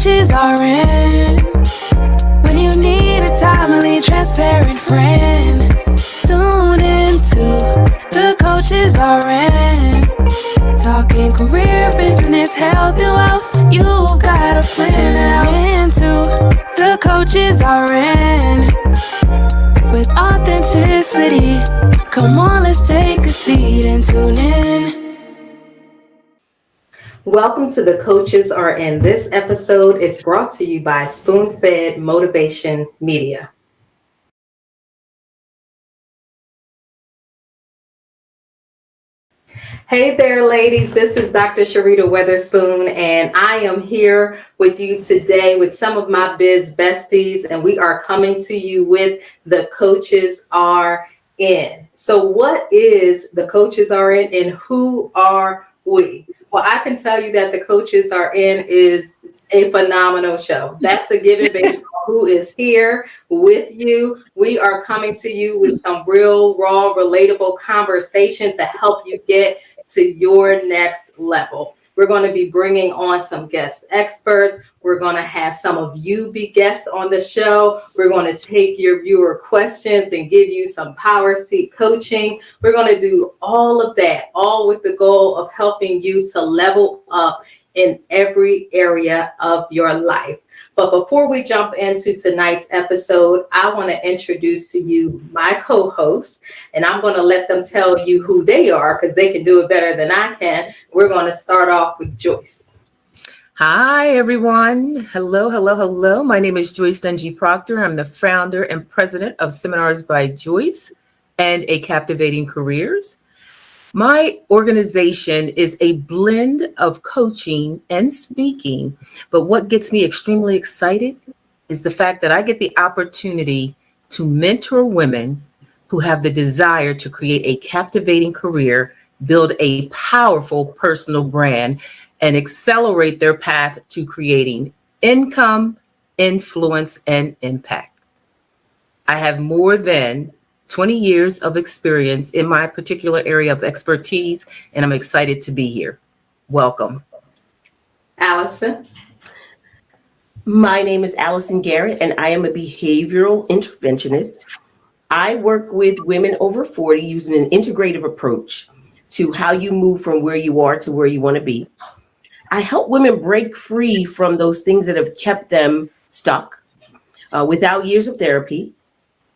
coaches are in. When you need a timely, transparent friend, tune into the coaches are in. Talking career, business, health, and wealth. You've got a friend now. Into the coaches are in. With authenticity, come on, let's take a seat and tune in. Welcome to The Coaches Are In. This episode is brought to you by Spoon-Fed Motivation Media. Hey there, ladies. This is Dr. Sharita Weatherspoon, and I am here with you today with some of my biz besties, and we are coming to you with The Coaches Are In. So what is The Coaches Are In, and who are we? Well, I can tell you that The Coaches Are In is a phenomenal show. That's a given based on who is here with you. We are coming to you with some real, raw, relatable conversation to help you get to your next level. We're going to be bringing on some guest experts. We're going to have some of you be guests on the show. We're going to take your viewer questions and give you some power seat coaching. We're going to do all of that, all with the goal of helping you to level up in every area of your life. But before we jump into tonight's episode, I want to introduce to you my co-hosts, and I'm going to let them tell you who they are because they can do it better than I can. We're going to start off with Joyce. Hi, everyone. Hello. My name is Joyce Dungy Proctor. I'm the founder and president of Seminars by Joyce and A Captivating Careers. My organization is a blend of coaching and speaking, but what gets me extremely excited is the fact that I get the opportunity to mentor women who have the desire to create a captivating career, build a powerful personal brand, and accelerate their path to creating income, influence, and impact. I have more than 20 years of experience in my particular area of expertise, and I'm excited to be here. Welcome. Allison. My name is Allison Garrett, and I am a behavioral interventionist. I work with women over 40 using an integrative approach to how you move from where you are to where you want to be. I help women break free from those things that have kept them stuck without years of therapy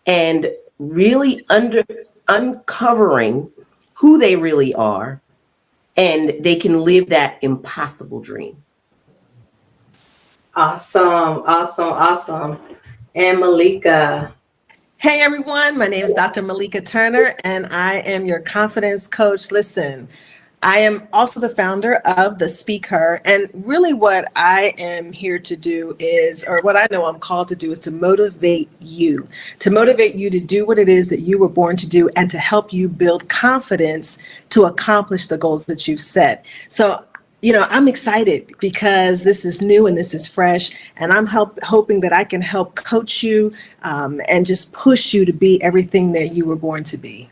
and really uncovering who they really are, and they can live that impossible dream. Awesome. And Malika. Hey everyone, my name is Dr. Malika Turner, and I am your confidence coach. Listen, I am also the founder of The Speak Her, and really what I am here to do is, or what I know I'm called to do, is to motivate you to do what it is that you were born to do and to help you build confidence to accomplish the goals that you've set. So, I'm excited because this is new and this is fresh, and I'm hoping that I can help coach you and just push you to be everything that you were born to be.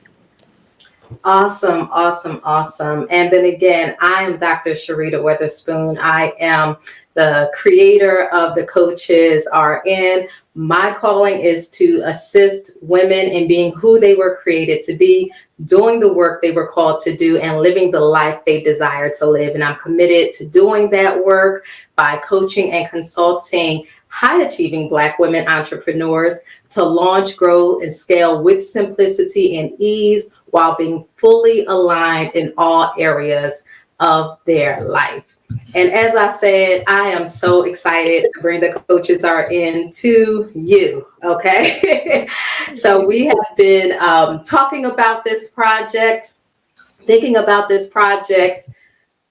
Awesome. And then again, I am Dr. Sharita Weatherspoon. I am the creator of The Coaches Are In. My calling is to assist women in being who they were created to be, doing the work they were called to do, and living the life they desire to live. And I'm committed to doing that work by coaching and consulting high-achieving Black women entrepreneurs to launch, grow, and scale with simplicity and ease while being fully aligned in all areas of their life. And as I said, I am so excited to bring The Coaches Are In to you, okay? So we have been talking about this project, thinking about this project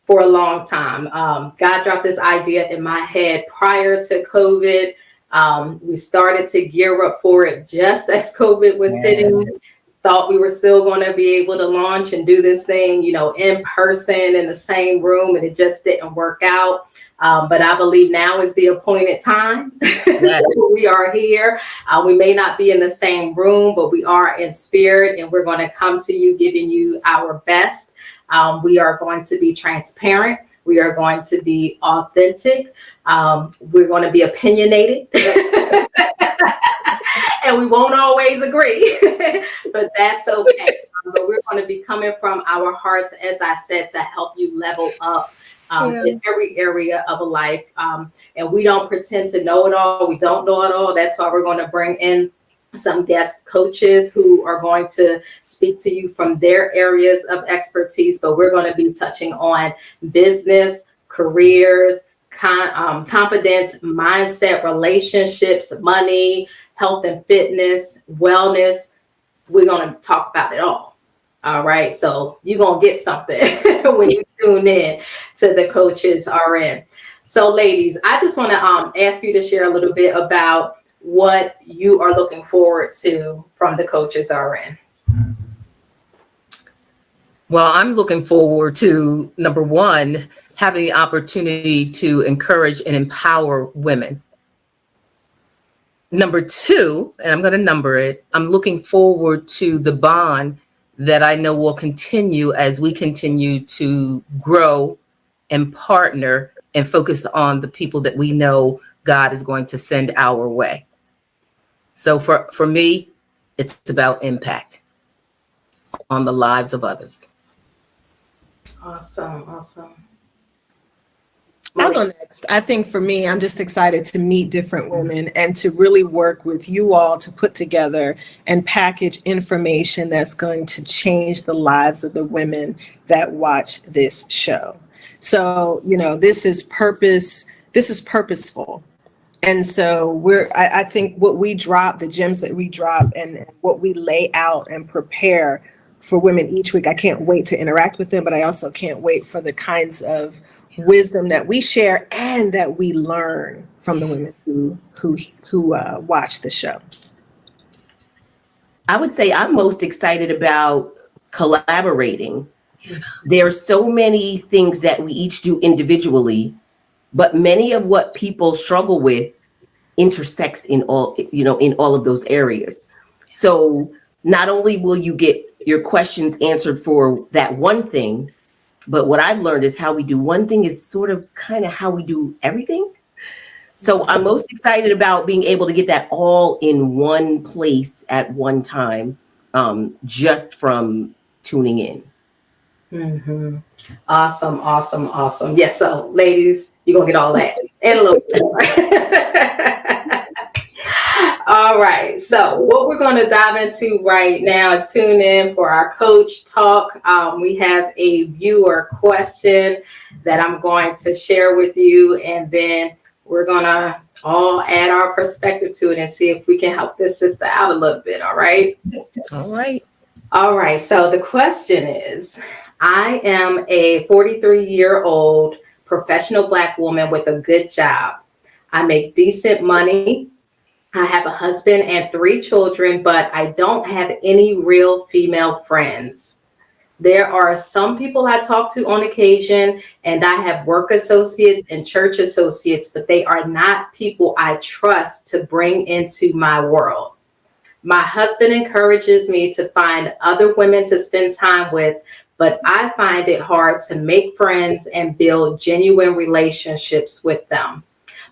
for a long time. God dropped this idea in my head prior to COVID. We started to gear up for it just as COVID was hitting. Thought we were still going to be able to launch and do this thing, in person in the same room, and it just didn't work out. But I believe now is the appointed time. Yes. We are here. We may not be in the same room, but we are in spirit, and we're going to come to you giving you our best. We are going to be transparent. We are going to be authentic. We're going to be opinionated. And we won't always agree, but that's okay. But we're going to be coming from our hearts, as I said, to help you level up in every area of a life. And we don't pretend to know it all. We don't know it all. That's why we're going to bring in some guest coaches who are going to speak to you from their areas of expertise. But we're going to be touching on business, careers, confidence, mindset, relationships, money, health and fitness, wellness. We're going to talk about it all. All right. So you're going to get something when you tune in to the Coaches RN. So ladies, I just want to ask you to share a little bit about what you are looking forward to from the Coaches RN. Well, I'm looking forward to, number one, having the opportunity to encourage and empower women. Number two, and I'm going to number it, I'm looking forward to the bond that I know will continue as we continue to grow and partner and focus on the people that we know God is going to send our way. So for me, it's about impact on the lives of others. Awesome. I'll go next. I think for me, I'm just excited to meet different women and to really work with you all to put together and package information that's going to change the lives of the women that watch this show. So, this is purposeful. And so I think what we drop, the gems that we drop and what we lay out and prepare for women each week, I can't wait to interact with them, but I also can't wait for the kinds of wisdom that we share and that we learn from the women who watch the show. I would say I'm most excited about collaborating. There are so many things that we each do individually, but many of what people struggle with intersects in all of those areas. So not only will you get your questions answered for that one thing, but what I've learned is how we do one thing is sort of kind of how we do everything. So I'm most excited about being able to get that all in one place at one time, just from tuning in. Mm-hmm. Awesome. Yes. So ladies, you're going to get all that and a little bit more. All right. So what we're going to dive into right now is tune in for our coach talk. We have a viewer question that I'm going to share with you, and then we're going to all add our perspective to it and see if we can help this sister out a little bit. All right. All right. So the question is, I am a 43-year-old professional Black woman with a good job. I make decent money. I have a husband and 3 children, but I don't have any real female friends. There are some people I talk to on occasion, and I have work associates and church associates, but they are not people I trust to bring into my world. My husband encourages me to find other women to spend time with, but I find it hard to make friends and build genuine relationships with them.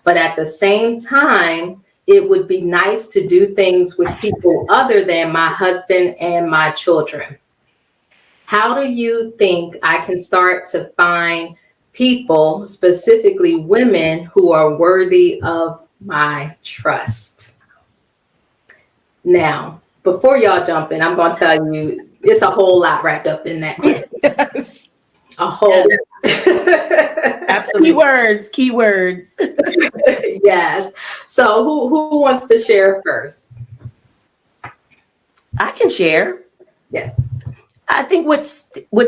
But at the same time, it would be nice to do things with people other than my husband and my children. How do you think I can start to find people, specifically women, who are worthy of my trust? Now, before y'all jump in, I'm going to tell you, it's a whole lot wrapped up in that question. Yes. A whole lot. Absolutely. Keywords. Yes. So who wants to share first? I can share. Yes. I think what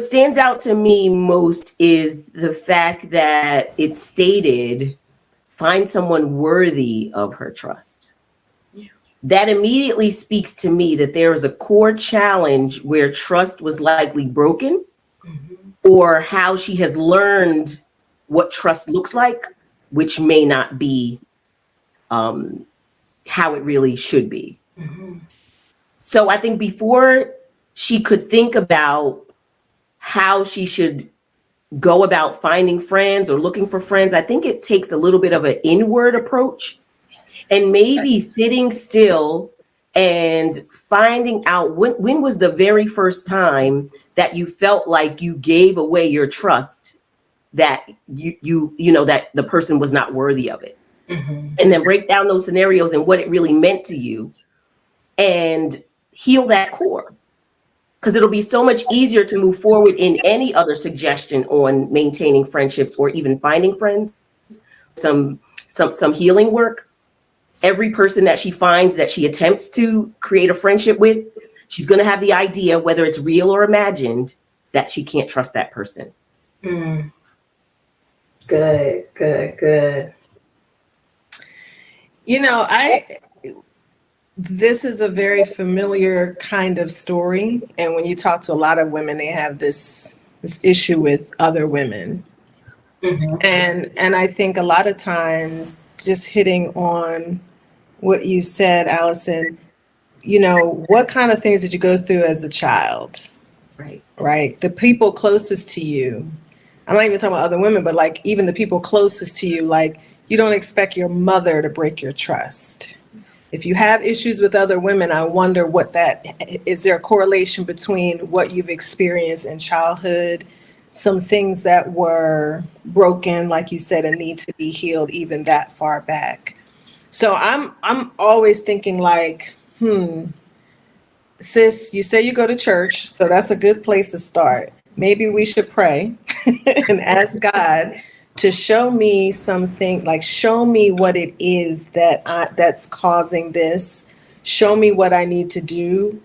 stands out to me most is the fact that it's stated, find someone worthy of her trust. Yeah. That immediately speaks to me that there is a core challenge where trust was likely broken, or how she has learned what trust looks like, which may not be how it really should be. Mm-hmm. So I think before she could think about how she should go about finding friends or looking for friends, I think it takes a little bit of an inward approach. Yes. And maybe sitting still and finding out when was the very first time that you felt like you gave away your trust, that you know that the person was not worthy of it. Mhm. And then break down those scenarios and what it really meant to you and heal that core. Because it'll be so much easier to move forward in any other suggestion on maintaining friendships or even finding friends, some healing work. Every person that she finds that she attempts to create a friendship with, she's going to have the idea, whether it's real or imagined, that she can't trust that person. Mm. Good, good, good. You know, this is a very familiar kind of story. And when you talk to a lot of women, they have this issue with other women. Mhm. And I think a lot of times, just hitting on what you said, Allison, you know, what kind of things did you go through as a child, Right. right? The people closest to you, I'm not even talking about other women, but like even the people closest to you, like you don't expect your mother to break your trust. If you have issues with other women, I wonder is there a correlation between what you've experienced in childhood, some things that were broken, like you said, and need to be healed even that far back. So I'm always thinking like, sis, you say you go to church, so that's a good place to start. Maybe we should pray and ask God to show me something, like show me what it is that's causing this. Show me what I need to do.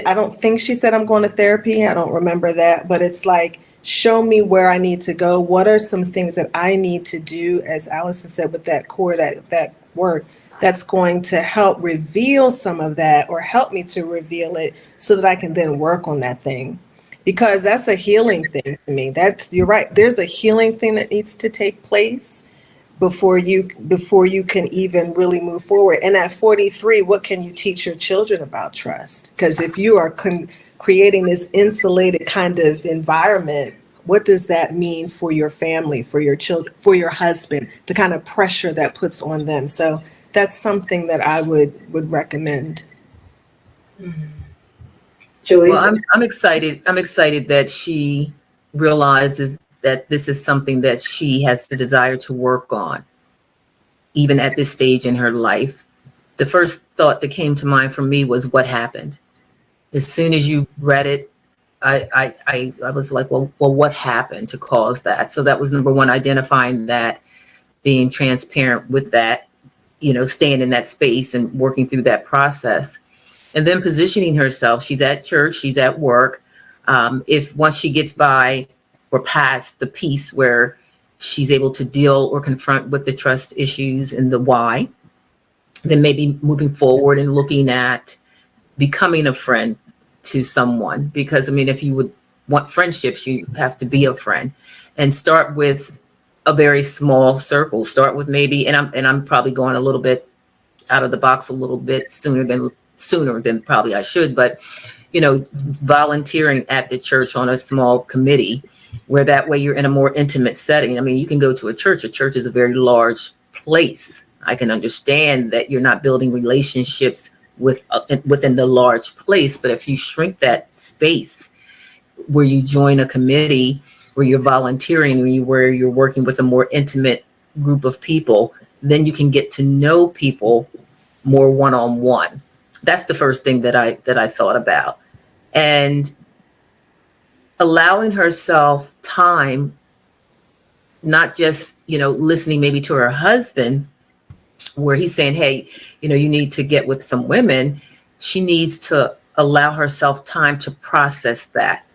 I don't think she said I'm going to therapy. I don't remember that, but it's like, show me where I need to go. What are some things that I need to do, as Allison said, with that core, that work that's going to help reveal some of that, or help me to reveal it so that I can then work on that thing. Because that's a healing thing to me. You're right. There's a healing thing that needs to take place before you can even really move forward. And at 43, what can you teach your children about trust? Because if you are creating this insulated kind of environment, what does that mean for your family, for your children, for your husband, the kind of pressure that puts on them? So that's something that I would recommend. Joyce? Well, I'm excited. I'm excited that she realizes that this is something that she has the desire to work on, even at this stage in her life. The first thought that came to mind for me was what happened. As soon as you read it, I was like, well, what happened to cause that? So that was number one, identifying that, being transparent with that, you know, staying in that space and working through that process. And then positioning herself, she's at church, she's at work. If once she gets by or past the piece where she's able to deal or confront with the trust issues and the why, then maybe moving forward and looking at becoming a friend to someone. Because I mean, if you would want friendships, you have to be a friend, and start with a very small circle. Start with maybe, and I'm probably going a little bit out of the box a little bit sooner than probably I should, but you know, volunteering at the church on a small committee, where that way you're in a more intimate setting. I mean, you can go to a church. A church is a very large place. I can understand that you're not building relationships within the large place, but if you shrink that space where you join a committee, where you're volunteering, where you're working with a more intimate group of people, then you can get to know people more one-on-one. That's the first thing that I thought about. And allowing herself time, not just, you know, listening maybe to her husband, where he's saying, hey, you know, you need to get with some women. She needs to allow herself time to process that,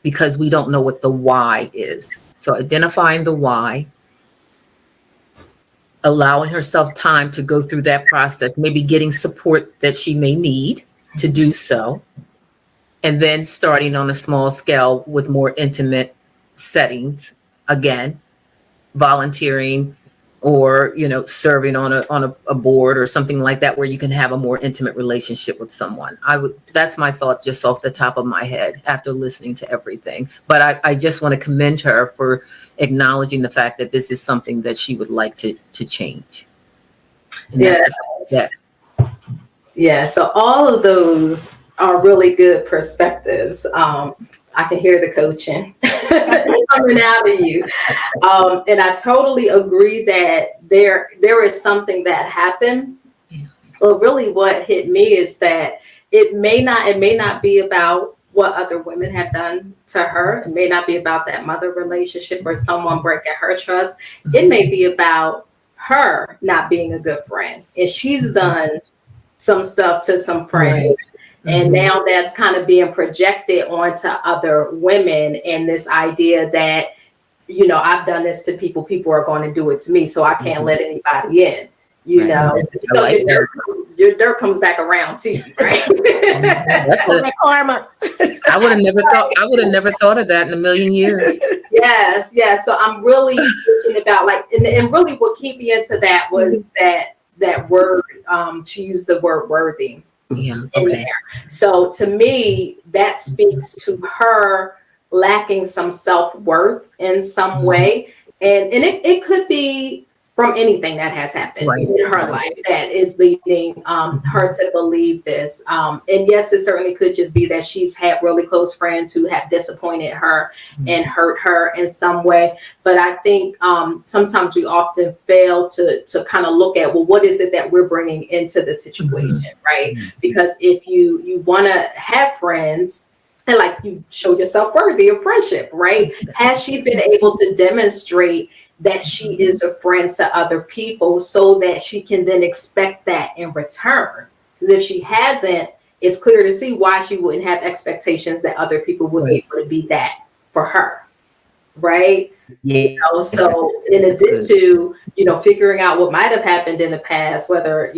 because we don't know what the why is. So identifying the why, allowing herself time to go through that process, maybe getting support that she may need to do so, and then starting on a small scale with more intimate settings, again, volunteering or, serving on a board or something like that, where you can have a more intimate relationship with someone. That's my thought just off the top of my head after listening to everything. But I just want to commend her for acknowledging the fact that this is something that she would like to change. And that's the fact that Yeah, so all of those are really good perspectives. I can hear the coaching coming out of you. And I totally agree that there is something that happened. But really what hit me is that it may not be about what other women have done to her. It may not be about that mother relationship or someone breaking her trust. It may be about her not being a good friend. And she's done some stuff to some friends. And now that's kind of being projected onto other women, and this idea that, I've done this to people are going to do it to me, so I can't let anybody in, your dirt comes back around to you, right? That's karma. I would have never thought of that in a million years. Yes. So I'm really thinking about and really what kept me into that was that word. She used the word worthy. Yeah. In there. So to me, that speaks to her lacking some self-worth in some way. And it could be from anything that has happened in her life that is leading her to believe this. And yes, it certainly could just be that she's had really close friends who have disappointed her and hurt her in some way. But I think sometimes we often fail to kind of look at, well, what is it that we're bringing into the situation, right? Because if you want to have friends, and you show yourself worthy of friendship, right? Has she been able to demonstrate that she is a friend to other people so that she can then expect that in return? Because if she hasn't, it's clear to see why she wouldn't have expectations that other people would be able to be that for her, right? Yeah. So in addition to, figuring out what might have happened in the past, whether,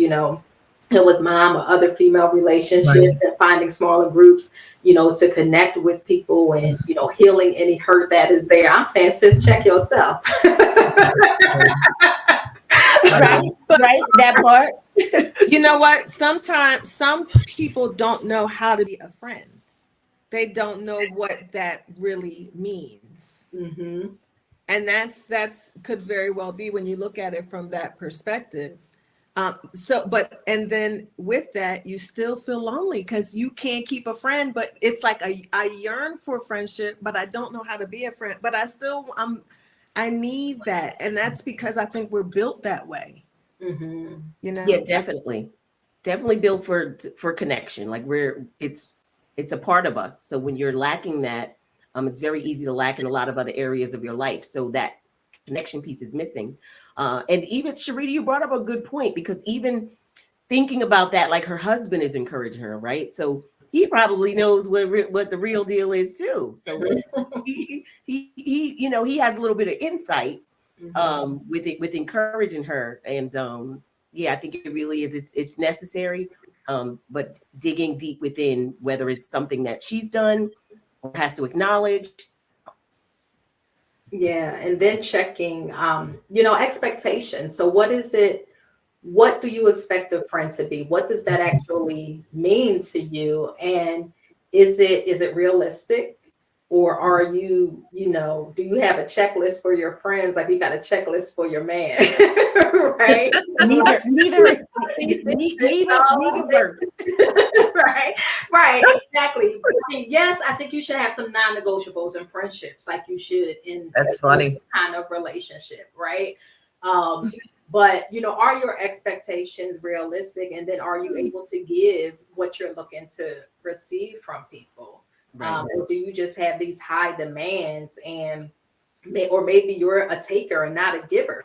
it was mom or other female relationships, and finding smaller groups, to connect with people and, healing any hurt that is there. I'm saying, sis, check yourself. Right, that part. You know what? Sometimes some people don't know how to be a friend. They don't know what that really means. And that's could very well be when you look at it from that perspective. And then with that, you still feel lonely because you can't keep a friend, but it's like I yearn for friendship, but I don't know how to be a friend, but I need that. And that's because I think we're built that way. Yeah, definitely built for connection. It's a part of us. So when you're lacking that, it's very easy to lack in a lot of other areas of your life. So that connection piece is missing. And even Sharita, you brought up a good point, because even thinking about that, her husband is encouraging her, right? So he probably knows what the real deal is too. So he has a little bit of insight with encouraging her. And I think it really is. It's necessary. But digging deep within, whether it's something that she's done or has to acknowledge. Yeah, and then checking, expectations. So what is it? What do you expect a friend to be? What does that actually mean to you? And is it realistic? Or are you, do you have a checklist for your friends? Like you got a checklist for your man, right? Neither works. Right, exactly. Yes, I think you should have some non-negotiables in friendships, like you should in that's funny kind of relationship, right? But are your expectations realistic? And then are you able to give what you're looking to receive from people? Or do you just have these high demands or maybe you're a taker and not a giver,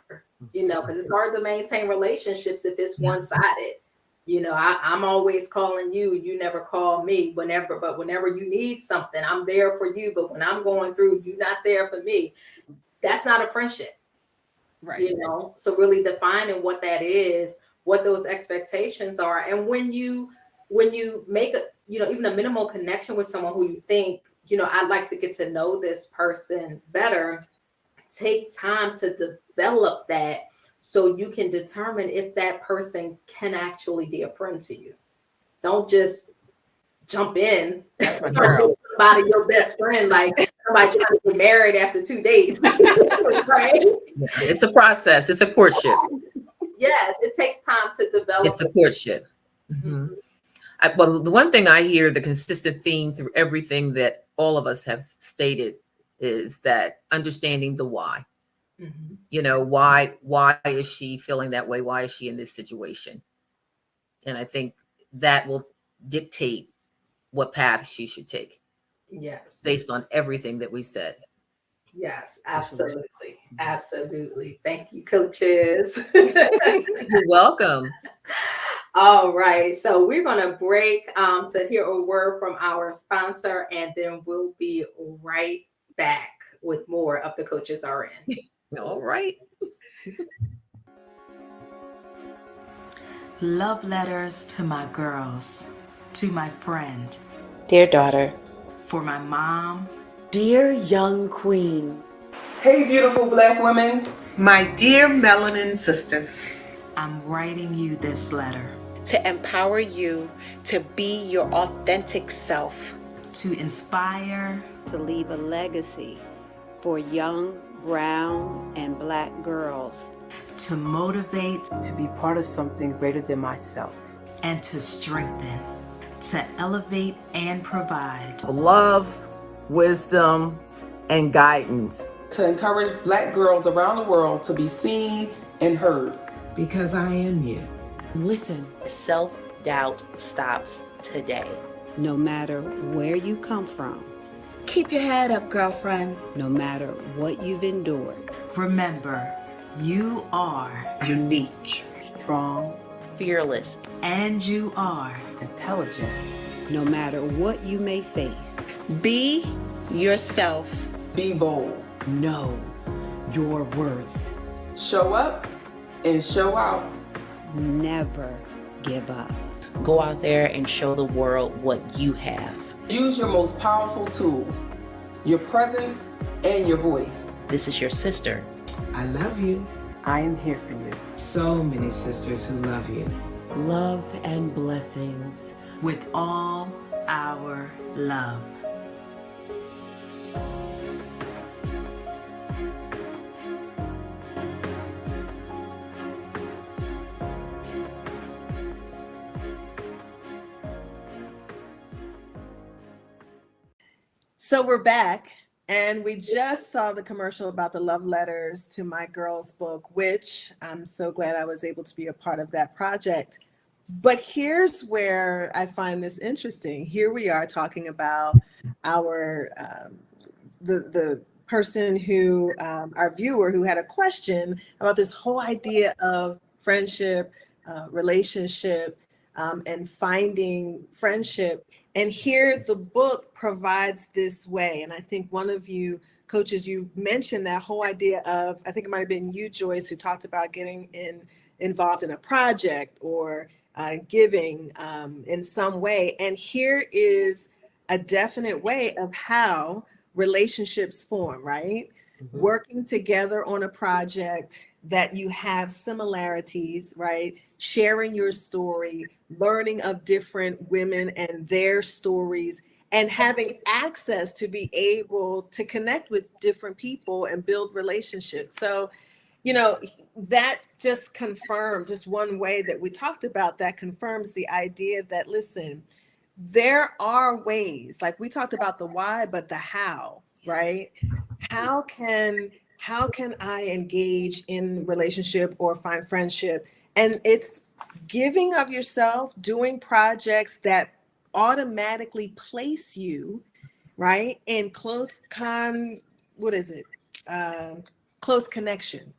because it's hard to maintain relationships if it's one-sided. I'm always calling you, you never call me whenever you need something, I'm there for you. But when I'm going through, you're not there for me. That's not a friendship. Right. So really defining what that is, what those expectations are. And when you make even a minimal connection with someone who you think, I'd like to get to know this person better, take time to develop that so you can determine if that person can actually be a friend to you. Don't just jump in. That's my girl. Somebody your best friend, like somebody trying to get married after 2 days, right? It's a process. It's a courtship. Yes, it takes time to develop. It's a courtship. Mhm. Well, the one thing I hear, the consistent theme through everything that all of us have stated, is that understanding the why. Mhm. You know, why is she feeling that way? Why is she in this situation? And I think that will dictate what path she should take Yes. based on everything that we've said. Yes, absolutely. Absolutely. Thank you, coaches. You're welcome. All right. So we're going to break to hear a word from our sponsor, and then we'll be right back with more of the Coaches Are In. All right. Love letters to my girls, to my friend, Dear daughter, for my mom, dear young queen, Hey, beautiful Black women. My dear melanin sisters, I'm writing you this letter to empower you to be your authentic self, to inspire, to leave a legacy for young brown and black girls, to motivate, to be part of something greater than myself. and to strengthen, to elevate and provide. Love, wisdom, and guidance. To encourage Black girls around the world to be seen and heard. because I am you. Listen, self-doubt stops today. no matter where you come from, Keep your head up, girlfriend. no matter what you've endured. Remember, you are, Unique. strong, Fearless. and you are intelligent. No matter what you may face, Be yourself. Be bold. Know your worth. Show up and show out. never give up. Go out there and show the world what you have. Use your most powerful tools, your presence and your voice. This is your sister. I love you. I am here for you. So many sisters who love you. Love and blessings. with all our love. So we're back, and we just saw the commercial about the love letters to my girls book, which I'm so glad I was able to be a part of that project. But here's where I find this interesting. Here we are talking about our the person who our viewer who had a question about this whole idea of friendship, relationship, and finding friendship. And here the book provides this way. And I think one of you coaches, you mentioned that whole idea of, I think it might have been you, Joyce, who talked about getting involved in a project or giving in some way. And here is a definite way of how relationships form, right? Mm-hmm. Working together on a project that you have similarities, right? Sharing your story, learning of different women and their stories, and having access to be able to connect with different people and build relationships. So, you know, that just confirms, just one way that we talked about, that confirms the idea that, listen, there are ways, like we talked about the why, but the how, right? How can I engage in relationship or find friendship? And it's giving of yourself, doing projects that automatically place you, right, in close connection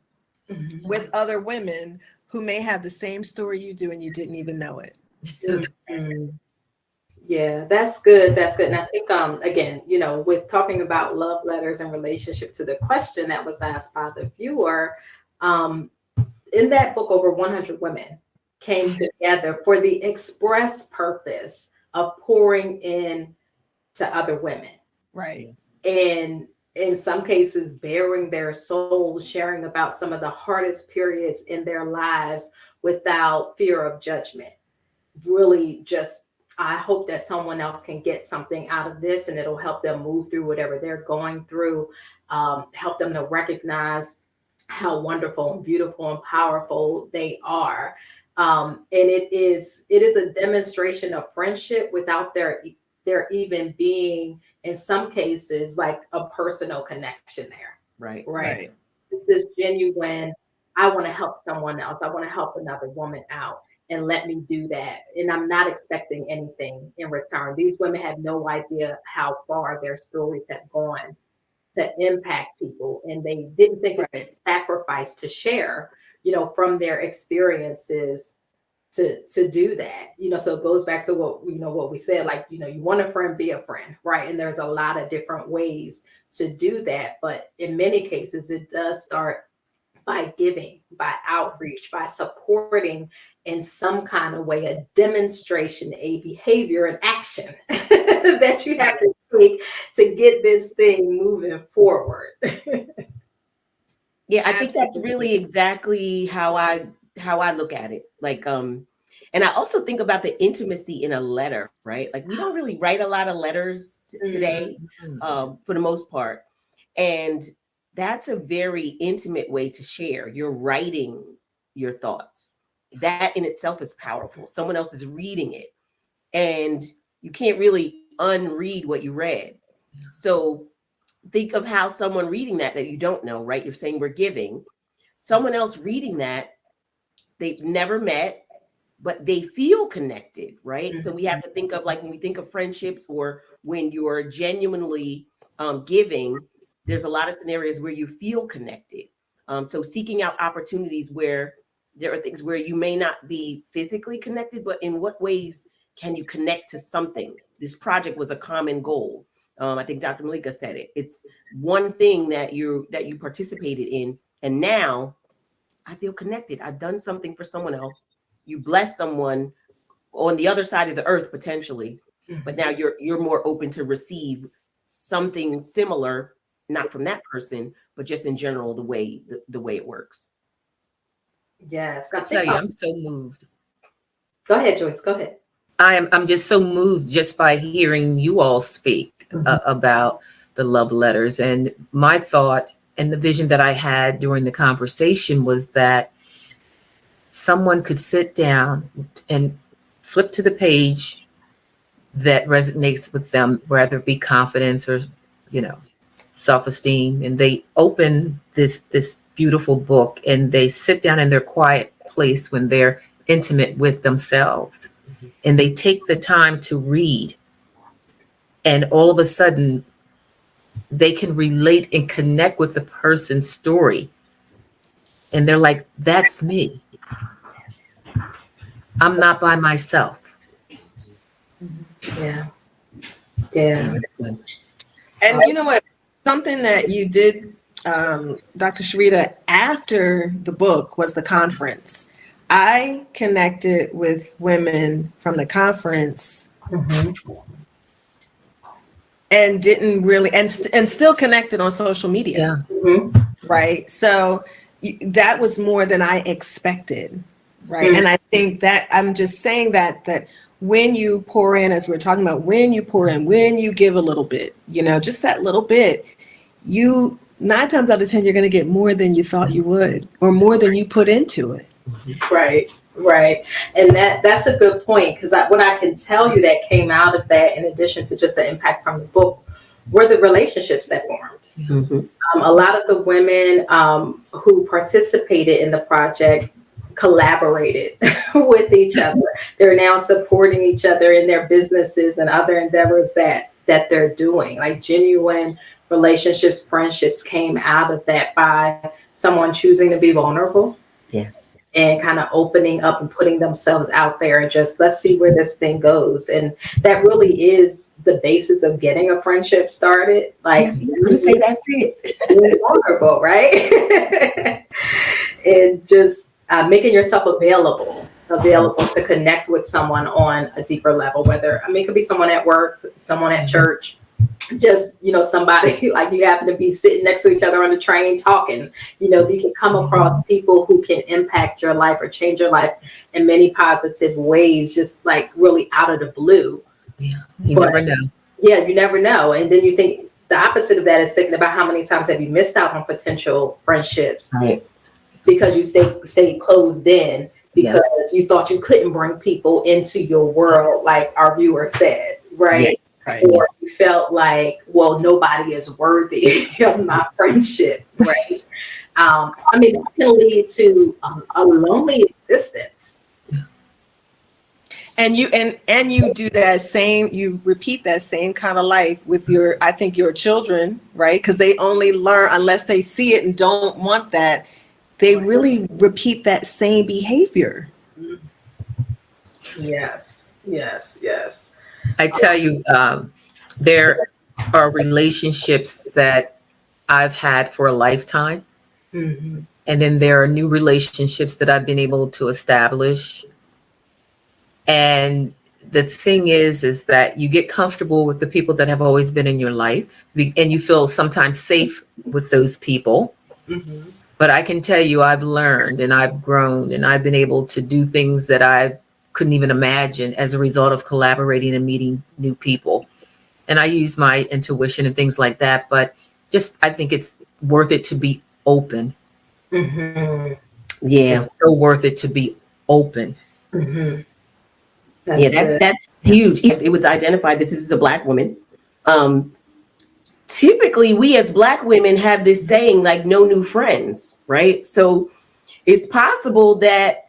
with other women who may have the same story you do and you didn't even know it. Mm-hmm. Yeah, that's good. That's good. And I think, again, you know, with talking about love letters in relationship to the question that was asked by the viewer, in that book, over 100 women came together for the express purpose of pouring in to other women. Right. And in some cases bearing their soul, sharing about some of the hardest periods in their lives without fear of judgment. Really just, I hope that someone else can get something out of this and it'll help them move through whatever they're going through, help them to recognize how wonderful and beautiful and powerful they are. And it is a demonstration of friendship without there even being, in some cases, like a personal connection there. Right. This genuine, I want to help someone else. I want to help another woman out, and let me do that. And I'm not expecting anything in return. These women have no idea how far their stories have gone to impact people. And they didn't think it was a sacrifice to share, from their experiences to do that. So it goes back to what we said, like, you want a friend, be a friend, right? And there's a lot of different ways to do that. But in many cases, it does start by giving, by outreach, by supporting in some kind of way, a demonstration, a behavior, an action that you have to take to get this thing moving forward. Yeah, I think that's really exactly how I look at it. Like, and I also think about the intimacy in a letter, right? Like, we don't really write a lot of letters today, for the most part. And that's a very intimate way to share. You're writing your thoughts. That in itself is powerful. Someone else is reading it, and you can't really unread what you read. So think of how someone reading that you don't know, right? You're saying we're giving. Someone else reading that, they've never met, but they feel connected, right? So we have to think of, like, when we think of friendships or when you're genuinely giving, there's a lot of scenarios where you feel connected. So seeking out opportunities where there are things where you may not be physically connected, but in what ways can you connect to something? This project was a common goal. I think Dr. Malika said it. It's one thing that you participated in, and now I feel connected. I've done something for someone else. You bless someone on the other side of the earth potentially, but now you're more open to receive something similar, not from that person, but just in general, the way it works. Yes, I tell you, I'm so moved. Go ahead, Joyce. Go ahead. I'm just so moved just by hearing you all speak about the love letters. And my thought and the vision that I had during the conversation was that someone could sit down and flip to the page that resonates with them, whether it be confidence or, self-esteem. And they open this beautiful book and they sit down in their quiet place when they're intimate with themselves. And they take the time to read. And all of a sudden, they can relate and connect with the person's story. And they're like, that's me. I'm not by myself. Yeah. And you know what? Something that you did, Dr. Sharita, after the book was the conference. I connected with women from the conference and didn't really, and still connected on social media. Right. So that was more than I expected. Right. And I think that I'm just saying that when you pour in, as we're talking about, when you pour in, when you give a little bit, just that little bit, 9 times out of 10, you're going to get more than you thought you would, or more than you put into it. Right. And that's a good point, because what I can tell you that came out of that, in addition to just the impact from the book, were the relationships that formed. A lot of the women who participated in the project collaborated with each other. They're now supporting each other in their businesses and other endeavors that they're doing. Like, genuine relationships, friendships came out of that by someone choosing to be vulnerable. Yes. And kind of opening up and putting themselves out there and just, let's see where this thing goes. And that really is the basis of getting a friendship started. Like, yes, I'm going to say that's it. Being vulnerable, right? And just making yourself available to connect with someone on a deeper level, whether, it could be someone at work, someone at church, just, somebody like you happen to be sitting next to each other on the train talking, you can come across people who can impact your life or change your life in many positive ways, just like really out of the blue. Yeah, you never know. Yeah, you never know. And then you think the opposite of that is thinking about how many times have you missed out on potential friendships because you stay closed in because you thought you couldn't bring people into your world, like our viewer said, right? Right. Or you felt like, well, nobody is worthy of my friendship, right? That can lead to a lonely existence. And you do that same, you repeat that same kind of life with your children, right? Because they only learn unless they see it and don't want that. They really repeat that same behavior. Yes. I tell you, there are relationships that I've had for a lifetime. Mm-hmm. And then there are new relationships that I've been able to establish. And the thing is that you get comfortable with the people that have always been in your life, and you feel sometimes safe with those people. Mm-hmm. But I can tell you, I've learned and I've grown and I've been able to do things that I couldn't even imagine as a result of collaborating and meeting new people. And I use my intuition and things like that. But I think it's worth it to be open. Mm-hmm. Yeah. It's so worth it to be open. Mm-hmm. That's huge. It was identified that this is a Black woman. Typically, we as Black women have this saying like no new friends, right? So it's possible that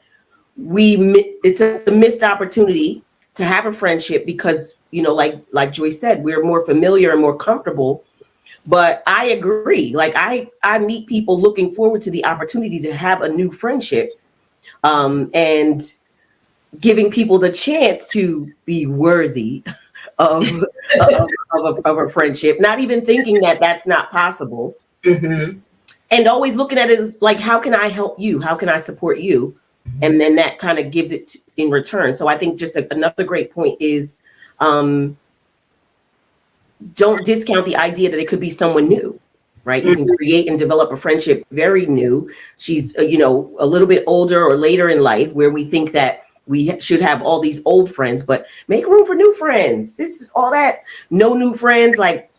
it's a missed opportunity to have a friendship because, like Joyce said, we're more familiar and more comfortable. But I agree. Like I meet people looking forward to the opportunity to have a new friendship, and giving people the chance to be worthy of a friendship, not even thinking that that's not possible. Mm-hmm. And always looking at it as like, how can I help you? How can I support you? And then that kind of gives it in return. So I think just another great point is, don't discount the idea that it could be someone new, right? You can create and develop a friendship very new. She's, a little bit older or later in life where we think that we should have all these old friends, but make room for new friends. This is all that. No new friends. Like,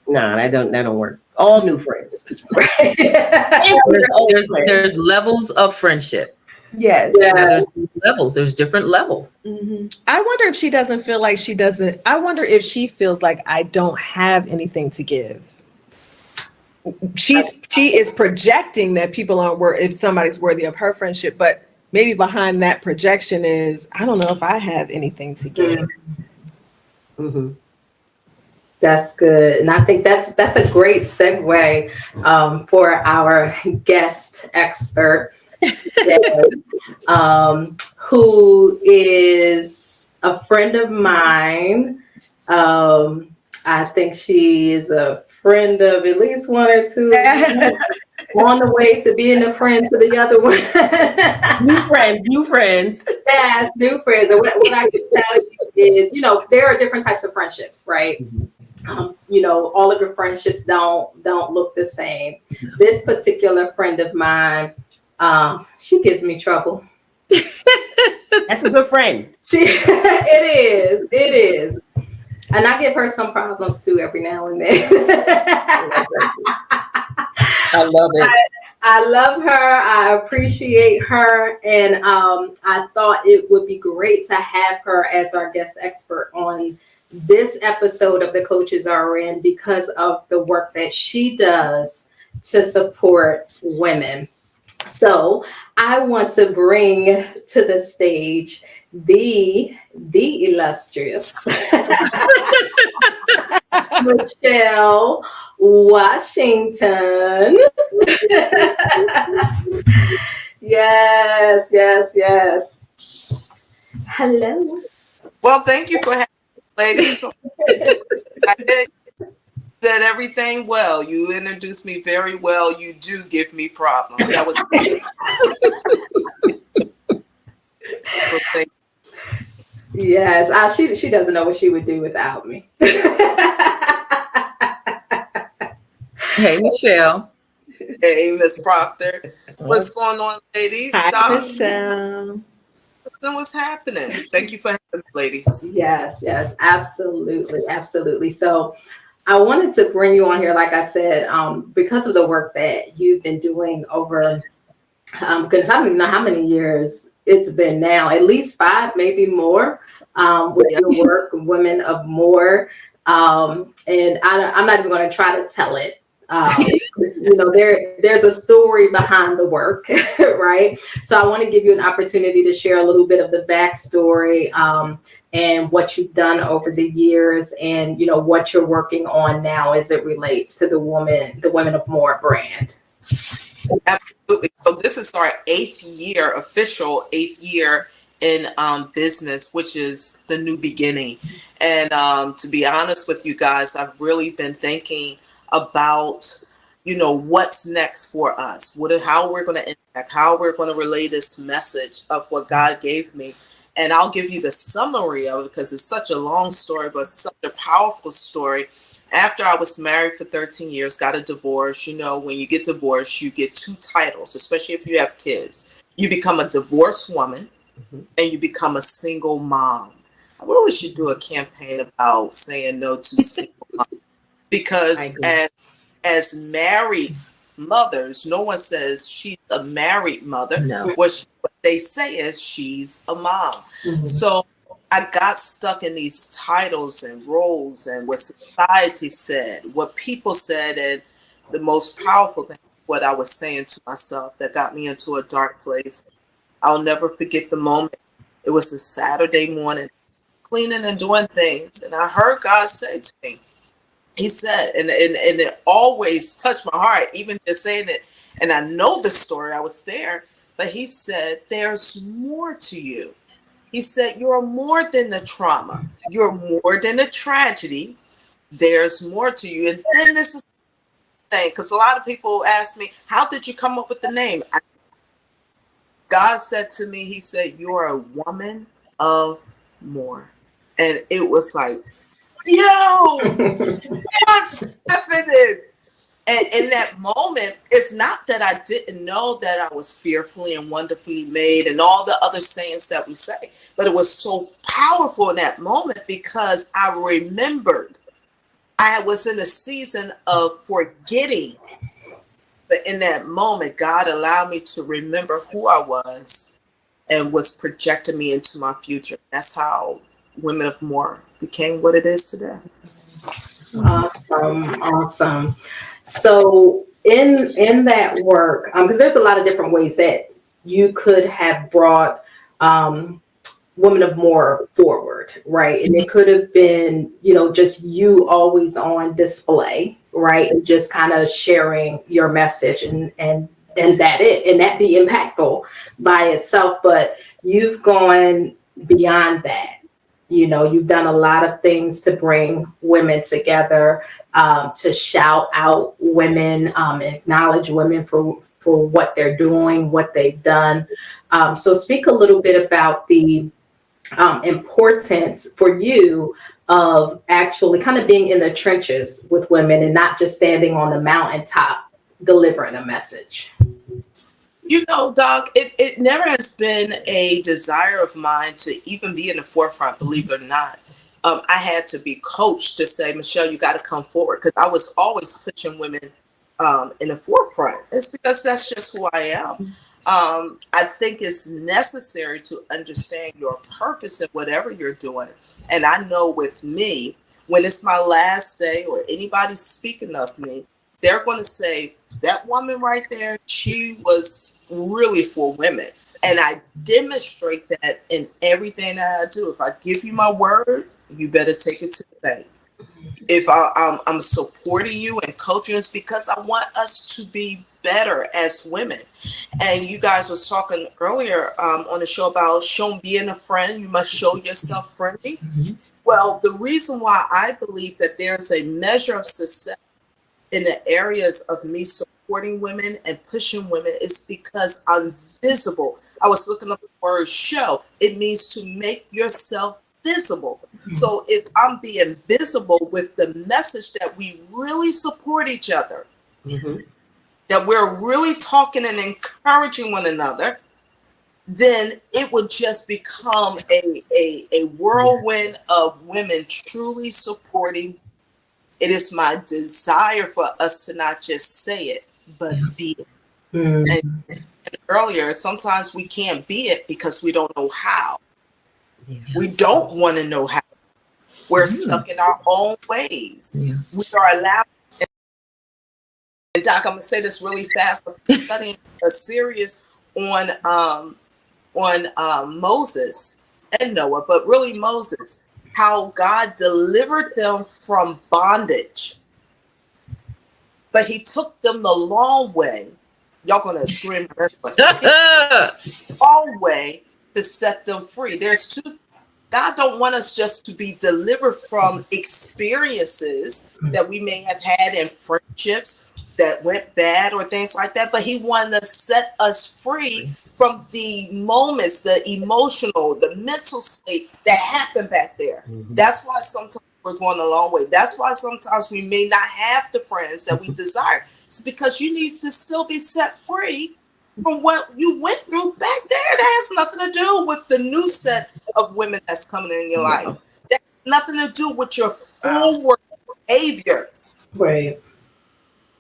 nah, that don't work. All new friends. There's levels of friendship. Yes. There's levels. There's different levels. Mm-hmm. I wonder if she doesn't feel like I wonder if she feels like I don't have anything to give. She is projecting that people aren't if somebody's worthy of her friendship, but maybe behind that projection is, I don't know if I have anything to give. Mm-hmm. That's good. And I think that's a great segue for our guest expert today, who is a friend of mine. I think she is a friend of at least one or two. On the way to being a friend to the other one. New friends. Yes, new friends. And what I can tell you is, there are different types of friendships, right? Mm-hmm. All of your friendships don't look the same. This particular friend of mine, she gives me trouble. That's a good friend. It is. And I give her some problems too every now and then. I love it. I love her. I appreciate her. And I thought it would be great to have her as our guest expert on this episode of The Coaches RN because of the work that she does to support women. So I want to bring to the stage the illustrious Michelle Washington. Yes. Hello. Well, thank you for having me, ladies. I said everything well. You introduced me very well. You do give me problems. That was. Yes, she doesn't know what she would do without me. Hey, Michelle. Hey, Miss Proctor. What's going on, ladies? Hi, Michelle. What's happening? Thank you for having me, ladies. Yes, yes, absolutely, absolutely. So I wanted to bring you on here, like I said, because of the work that you've been doing over, because I don't even know how many years it's been now, at least 5, maybe more, with your work, Women of More. And I'm not even going to try to tell it. There's a story behind the work, right? So I want to give you an opportunity to share a little bit of the backstory and what you've done over the years, and what you're working on now as it relates to the Women of More brand. Absolutely. So this is our official eighth year in business, which is the new beginning. And to be honest with you guys, I've really been thinking about, what's next for us, how we're going to impact, how we're going to relay this message of what God gave me. And I'll give you the summary of it because it's such a long story, but such a powerful story. After I was married for 13 years, got a divorce. When you get divorced, you get 2 titles, especially if you have kids. You become a divorced woman and you become a single mom. I really should do a campaign about saying no to single moms, because as married mothers, no one says she's a married mother. No. What they say is she's a mom. So I got stuck in these titles and roles and what society said, what people said, and the most powerful thing, what I was saying to myself, that got me into a dark place. I'll never forget the moment. It was a Saturday morning, cleaning and doing things, and I heard God say to me, He said, and it always touched my heart, even just saying it, and I know the story, I was there, but He said, there's more to you. He said, you're more than the trauma. You're more than a tragedy. There's more to you. And then this is the thing, because a lot of people ask me, how did you come up with the name? God said to me, He said, you're a woman of more. And it was like, what's happening? And in that moment, it's not that I didn't know that I was fearfully and wonderfully made and all the other sayings that we say, but it was so powerful in that moment because I remembered I was in a season of forgetting. But in that moment, God allowed me to remember who I was and was projecting me into my future. That's how Women of More became what it is today. Awesome. So in that work, because there's a lot of different ways that you could have brought Women of More forward, right? And it could have been, just you always on display, right? And just kind of sharing your message and that be impactful by itself. But you've gone beyond that. You've done a lot of things to bring women together, to shout out women, acknowledge women for what they're doing, what they've done. So speak a little bit about the importance for you of actually kind of being in the trenches with women and not just standing on the mountaintop delivering a message. Doc, it never has been a desire of mine to even be in the forefront, believe it or not. I had to be coached to say, Michelle, you got to come forward, because I was always pushing women in the forefront. It's because that's just who I am. I think it's necessary to understand your purpose in whatever you're doing. And I know with me, when it's my last day or anybody speaking of me, they're going to say, that woman right there, she was really for women. And I demonstrate that in everything that I do. If I give you my word, you better take it to the bank. If I'm supporting you and coaching us, because I want us to be better as women. And you guys was talking earlier on the show about being a friend. You must show yourself friendly. Well, the reason why I believe that there's a measure of success in the areas of me supporting women and pushing women is because I'm visible. I was looking up the word show. It means to make yourself visible. So if I'm being visible with the message that we really support each other, that we're really talking and encouraging one another, then it would just become a whirlwind of women truly supporting. It is my desire for us to not just say it, but be it. And earlier, sometimes we can't be it because we don't know how. We don't want to know how. We're stuck in our own ways. We are allowed. And Doc, I'm gonna say this really fast. I'm studying a series on Moses and Noah, but really Moses, how God delivered them from bondage, but He took them the long way. Y'all gonna scream this one. Long way to set them free. There's two. God don't want us just to be delivered from experiences that we may have had in friendships that went bad or things like that, but He wanted to set us free from the moments, the emotional, the mental state that happened back there. That's why sometimes we're going a long way. That's why sometimes we may not have the friends that we desire. It's because you need to still be set free from what you went through back there. That has nothing to do with the new set of women that's coming in your life. That has nothing to do with your forward behavior. Right.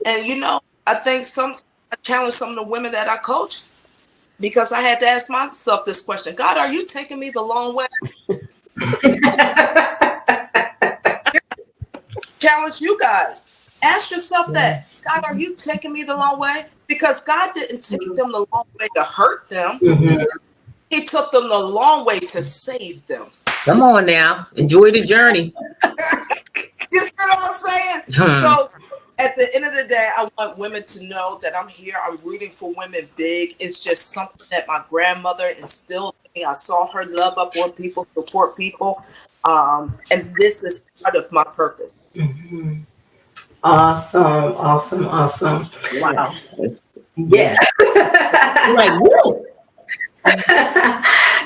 And you know, I think sometimes I challenge some of the women that I coach because I had to ask myself this question: God, are you taking me the long way? Challenge you guys. Ask yourself that. God, are you taking me the long way? Because God didn't take them the long way to hurt them. He took them the long way to save them. Come on now. Enjoy the journey. You see what I'm saying? So at the end of the day, I want women to know that I'm here. I'm rooting for women big. It's just something that my grandmother instilled in me. I saw her love up on people, support people. And this is part of my purpose. Awesome. Wow. Yeah. Like, whoa.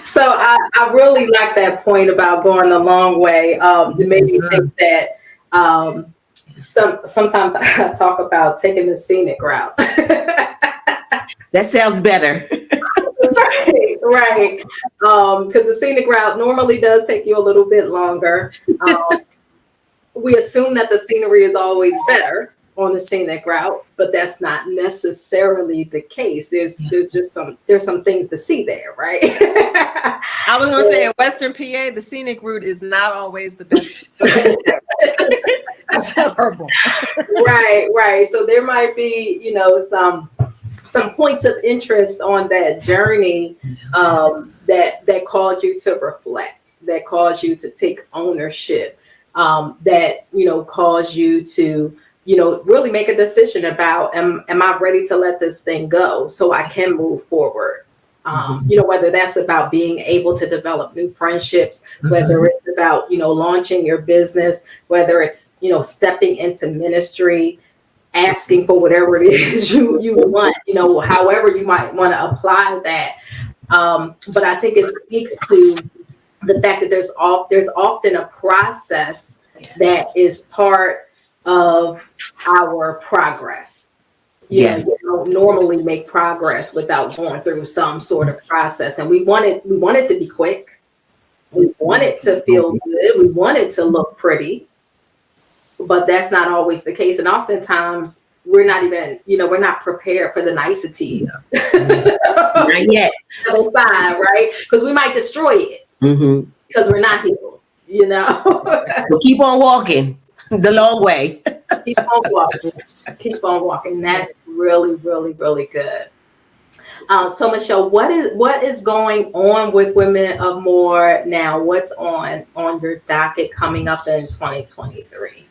So I really like that point about going a long way. It made me think that sometimes I talk about taking the scenic route. That sounds better. Right. Because the scenic route normally does take you a little bit longer. We assume that the scenery is always better on the scenic route, but that's not necessarily the case. There's some things to see there, right? I was going to say in Western PA, the scenic route is not always the best. It's horrible. Right. So there might be, some points of interest on that journey that cause you to reflect, that cause you to take ownership, that cause you to really make a decision about am I ready to let this thing go so I can move forward. Whether that's about being able to develop new friendships, whether it's about launching your business, whether it's stepping into ministry, asking for whatever it is you want, however you might want to apply that. But I think it speaks to the fact that there's often a process that is part of our progress. Yes. We don't normally make progress without going through some sort of process. And we want it to be quick. We want it to feel good. We want it to look pretty. But that's not always the case. And oftentimes we're not even, we're not prepared for the niceties. Not yet. Right? Because we might destroy it because we're not healed, So keep on walking the long way. Keep on walking. That's really, really, really good. So Michelle, what is going on with Women of More now? What's on your docket coming up in 2023?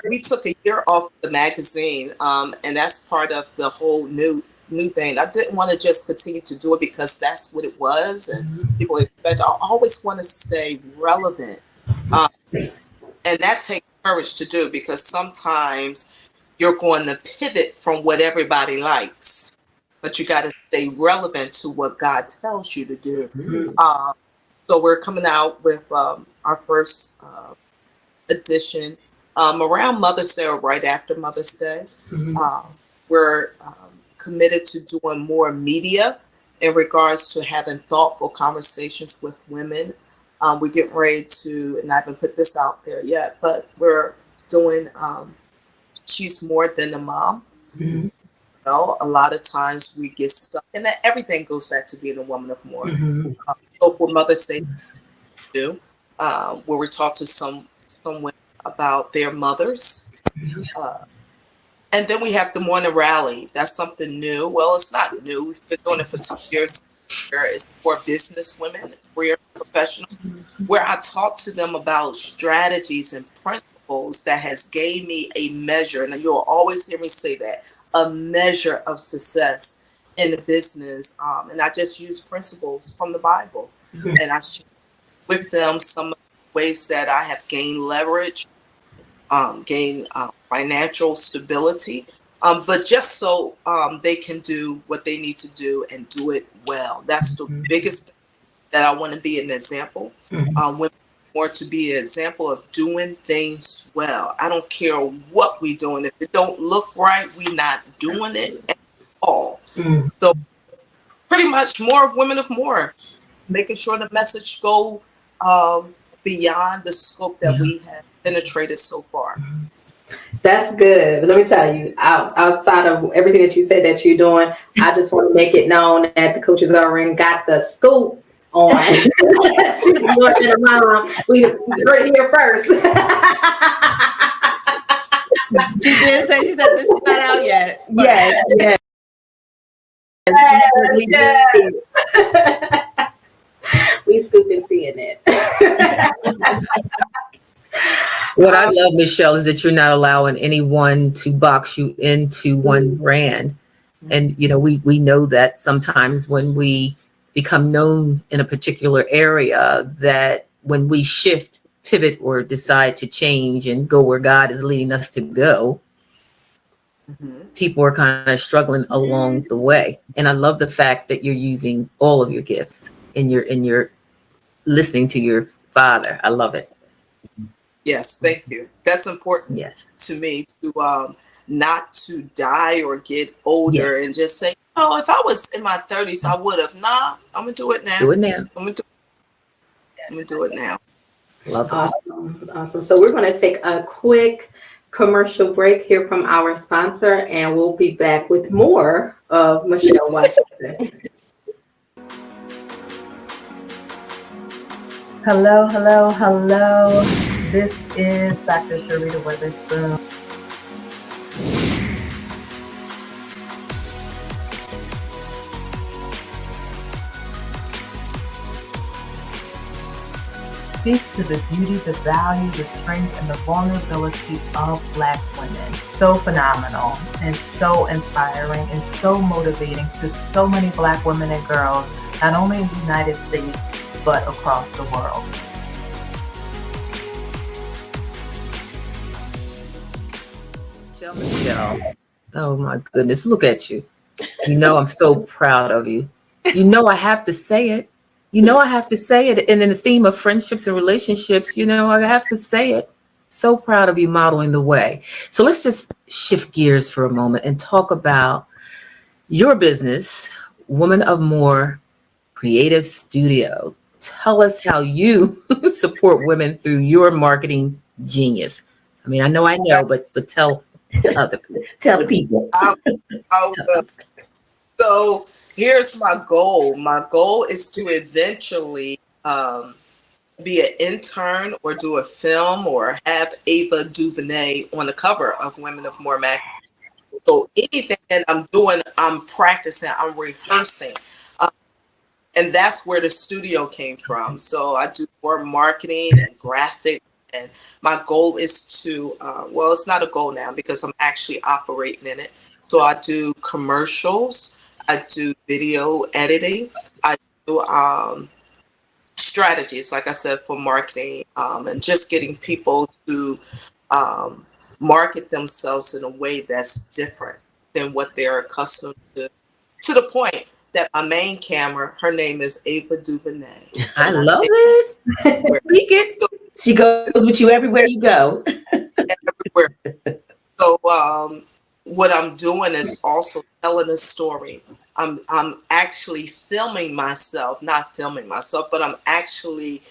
We took a year off the magazine, and that's part of the whole new thing. I didn't want to just continue to do it because that's what it was, and people expect. I always want to stay relevant, and that takes courage to do because sometimes you're going to pivot from what everybody likes, but you got to stay relevant to what God tells you to do. So we're coming out with our first edition around Mother's Day or right after Mother's Day. We're committed to doing more media in regards to having thoughtful conversations with women. We're getting ready to, and I haven't put this out there yet, but we're doing She's More Than a Mom. You know, a lot of times we get stuck, and that everything goes back to being a woman of more. So for Mother's Day, where we talk to some women about their mothers. And then we have the morning rally. That's something new. Well, it's not new. We've been doing it for 2 years. It's for business women, career professionals, where I talk to them about strategies and principles that has gave me a measure, and you'll always hear me say that, a measure of success in the business. And I just use principles from the Bible. And I share with them some of the ways that I have gained leverage, gained financial stability, but just so they can do what they need to do and do it well. That's the biggest thing that I want to be an example. Women want to be an example of doing things well. I don't care what we're doing. If it don't look right, we're not doing it at all. So pretty much more of Women of More, making sure the message go beyond the scope that we have penetrated so far. That's good. But let me tell you, outside of everything that you said that you're doing, I just want to make it known that the coaches already got the scoop on. She's more than a mom. We heard it here first. She did say, she said this is not out yet. Yes. We scoop and seeing it. What I love, Michelle, is that you're not allowing anyone to box you into one brand. And, you know, we know that sometimes when we become known in a particular area, that when we shift, pivot, or decide to change and go where God is leading us to go, people are kind of struggling along the way. And I love the fact that you're using all of your gifts in your listening to your father. I love it. Yes, thank you. That's important to me, to not to die or get older and just say, oh, if I was in my 30s, I would have. Nah, I'm gonna do it now. Do it now. I'm gonna do it now. Love it. Awesome. So we're going to take a quick commercial break here from our sponsor, and we'll be back with more of Michelle Washington. Hello, hello, hello. This is Dr. Sharita Weatherspoon. Speaks to the beauty, the value, the strength, and the vulnerability of Black women. So phenomenal and so inspiring and so motivating to so many Black women and girls, not only in the United States, but across the world. Michelle, oh my goodness, look at you. You know I'm so proud of you. You know I have to say it. You know I have to say it. And in the theme of friendships and relationships, you know I have to say it. So proud of you modeling the way. So let's just shift gears for a moment and talk about your business, Woman of More Creative Studio. Tell us how you support women through your marketing genius. I mean, I know, but tell other people. Tell the people. So here's my goal. My goal is to eventually be an intern or do a film or have Ava DuVernay on the cover of Women of More magazine. So anything that I'm doing, I'm practicing, I'm rehearsing. And that's where the studio came from. So I do more marketing and graphics. And my goal is to, well, it's not a goal now because I'm actually operating in it. So I do commercials, I do video editing, I do strategies, like I said, for marketing, and just getting people to market themselves in a way that's different than what they're accustomed to the point that my main camera, her name is Ava DuVernay. I love it. Speak it. She goes with you everywhere you go. And the what I'm doing is also telling a story. I'm actually filming myself, not filming myself, but I'm actually,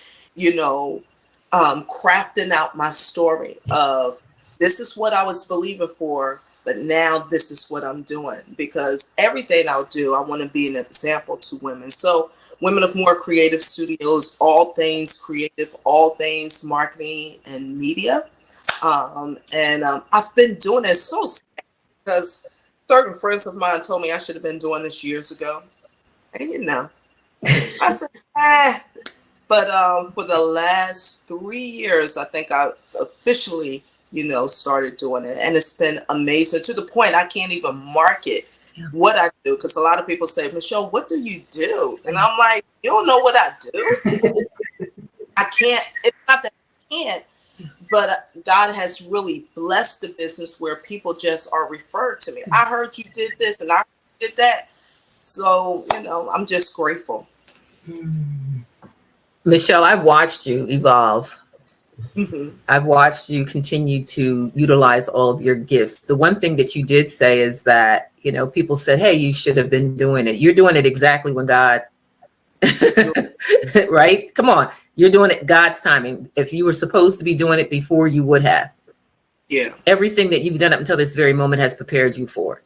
crafting out my story of this is what I was believing for, but now this is what I'm doing. Because everything I'll do, I want to be an example to women. So Women of More Creative Studios, all things creative, all things marketing and media. I've been doing it so sad because certain friends of mine told me I should have been doing this years ago. And I said, But for the last 3 years, I think I officially, started doing it. And it's been amazing to the point I can't even market what I do. Because a lot of people say, Michelle, what do you do? And I'm like, you don't know what I do? I can't. It's not that I can't. But God has really blessed the business where people just are referred to me. I heard you did this and I did that. So, I'm just grateful. Michelle, I've watched you evolve. Mm-hmm. I've watched you continue to utilize all of your gifts. The one thing that you did say is that, people said, hey, you should have been doing it. You're doing it exactly when God, right? Come on. You're doing it God's timing. If you were supposed to be doing it before, you would have. Yeah. Everything that you've done up until this very moment has prepared you for.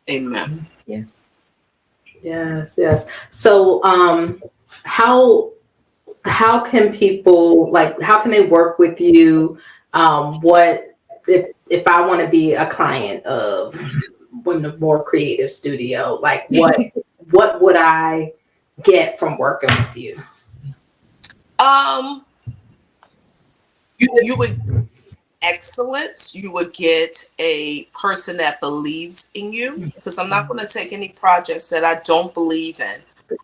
Amen. Yes. Yes. So, how can people, how can they work with you? What if I want to be a client of Women of More Creative Studio? What would I get from working with you? You would excellence. You would get a person that believes in you, because I'm not going to take any projects that I don't believe in,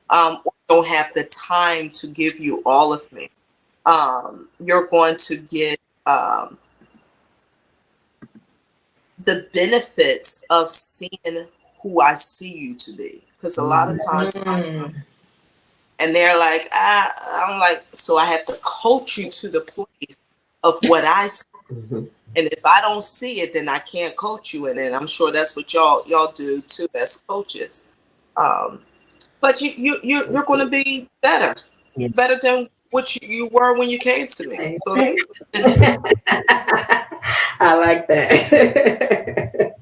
or don't have the time to give you all of me. You're going to get the benefits of seeing who I see you to be, because a lot of times and they're like, I'm like, so I have to coach you to the place of what I see. And if I don't see it, then I can't coach you in it. I'm sure that's what y'all do too as coaches. But you're going to be better than what you were when you came to me. So I like that.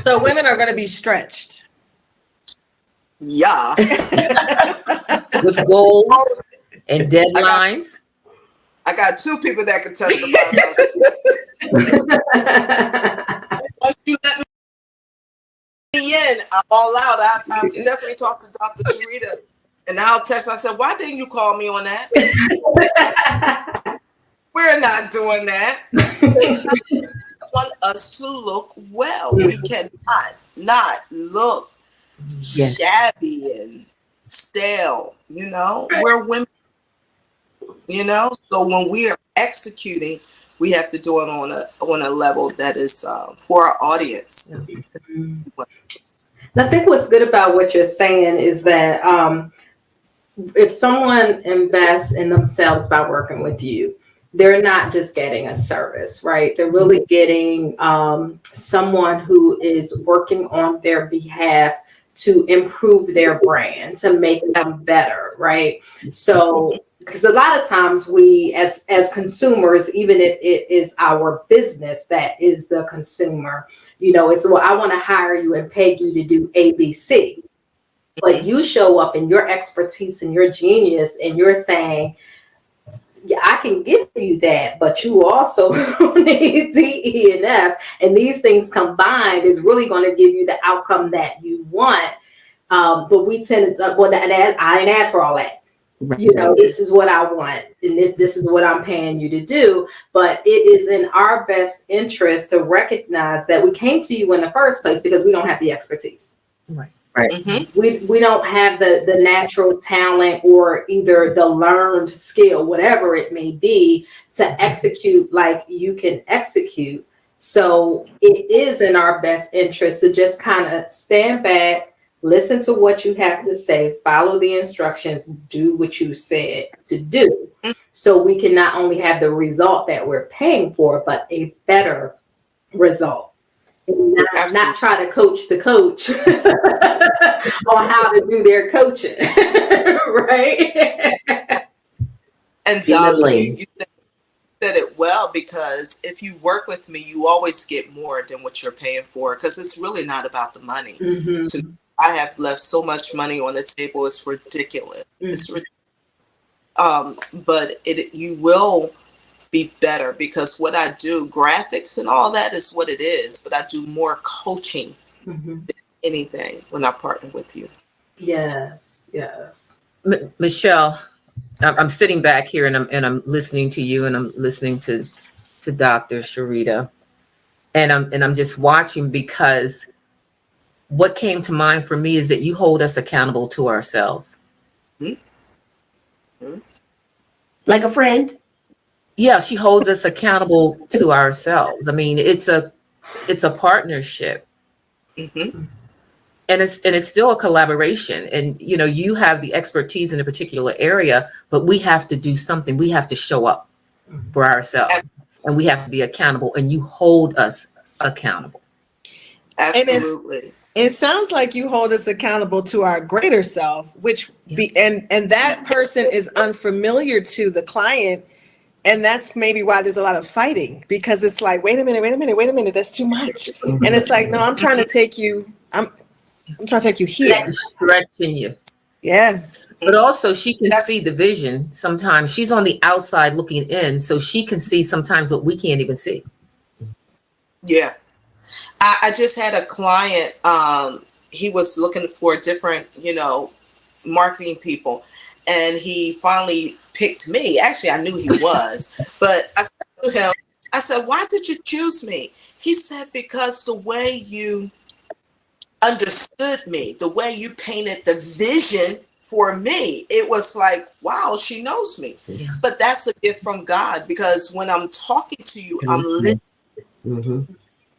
So women are going to be stretched. Yeah. With goals and deadlines. I got 2 people that can testify about it. Once you let me in, I'm all out. I've definitely talked to Dr. Sharita, and I'll text. I said, "Why didn't you call me on that?" We're not doing that. I want us to look well. We cannot not look shabby and stale. We're women. So when we are executing, we have to do it on a level that is for our audience. And I think what's good about what you're saying is that if someone invests in themselves by working with you, they're not just getting a service, right? They're really getting someone who is working on their behalf to improve their brand, to make them better, right? So, because a lot of times we, as consumers, even if it is our business that is the consumer, it's, well, I want to hire you and pay you to do ABC. But you show up in your expertise and your genius, and you're saying, yeah, I can give you that, but you also need D, E, and F. And these things combined is really going to give you the outcome that you want. But we tend to, I ain't asked for all that. This is what I want, and this is what I'm paying you to do. But it is in our best interest to recognize that we came to you in the first place because we don't have the expertise. Right. We don't have the natural talent or either the learned skill, whatever it may be, to execute like you can execute. So it is in our best interest to just kind of stand back, listen to what you have to say, follow the instructions, do what you said to do. So we can not only have the result that we're paying for, but a better result. and not try to coach the coach on how to do their coaching, right? And Doc, you said it well, because if you work with me, you always get more than what you're paying for, because it's really not about the money. Mm-hmm. So I have left so much money on the table; it's ridiculous. Mm-hmm. It's ridiculous. But you will be better, because what I do, graphics and all that, is what it is. But I do more coaching than anything when I partner with you. Yes. Michelle, I'm sitting back here and I'm listening to you, and I'm listening to Dr. Sharita, and I'm just watching, because what came to mind for me is that you hold us accountable to ourselves. Like a friend? Yeah, she holds us accountable to ourselves. I mean, it's a partnership. Mm-hmm. And it's still a collaboration. And you have the expertise in a particular area, but we have to do something. We have to show up for ourselves, and we have to be accountable, and you hold us accountable. Absolutely. It sounds like you hold us accountable to our greater self, which and that person is unfamiliar to the client. And that's maybe why there's a lot of fighting, because it's like, wait a minute, that's too much. And it's like, no, I'm trying to take you, I'm trying to take you here. Stretching you. Yeah. But also she can see the vision sometimes. She's on the outside looking in, so she can see sometimes what we can't even see. Yeah. I just had a client, he was looking for different, marketing people, and he finally picked me. Actually, I knew he was, but I said to him, I said, why did you choose me? He said, because the way you understood me, the way you painted the vision for me, it was like, wow, she knows me. Yeah. But that's a gift from God, because when I'm talking to you, I'm listening. Mm-hmm.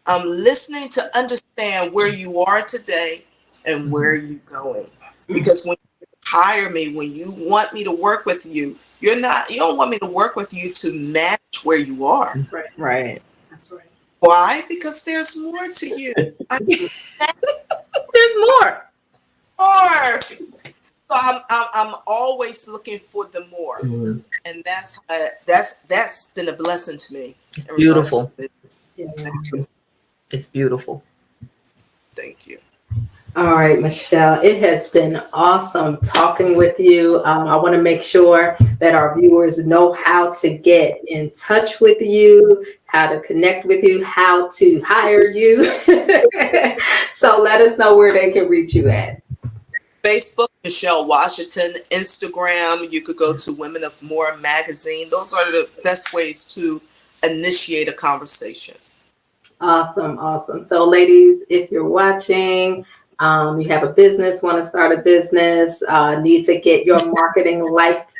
I'm listening to understand where you are today and where you're going. Because when you hire me, when you want me to work with you, you don't want me to work with you to match where you are. Right. That's right. Why? Because there's more to you. There's more. So I'm always looking for the more. Mm-hmm. And that's been a blessing to me. It's beautiful. Thank you. It's beautiful. Thank you. All right, Michelle, it has been awesome talking with you. I want to make sure that our viewers know how to get in touch with you, how to connect with you, how to hire you. So let us know where they can reach you at. Facebook, Michelle Washington. Instagram, you could go to Women of More magazine. Those are the best ways to initiate a conversation. Awesome. So ladies, if you're watching, you have a business, want to start a business, need to get your marketing life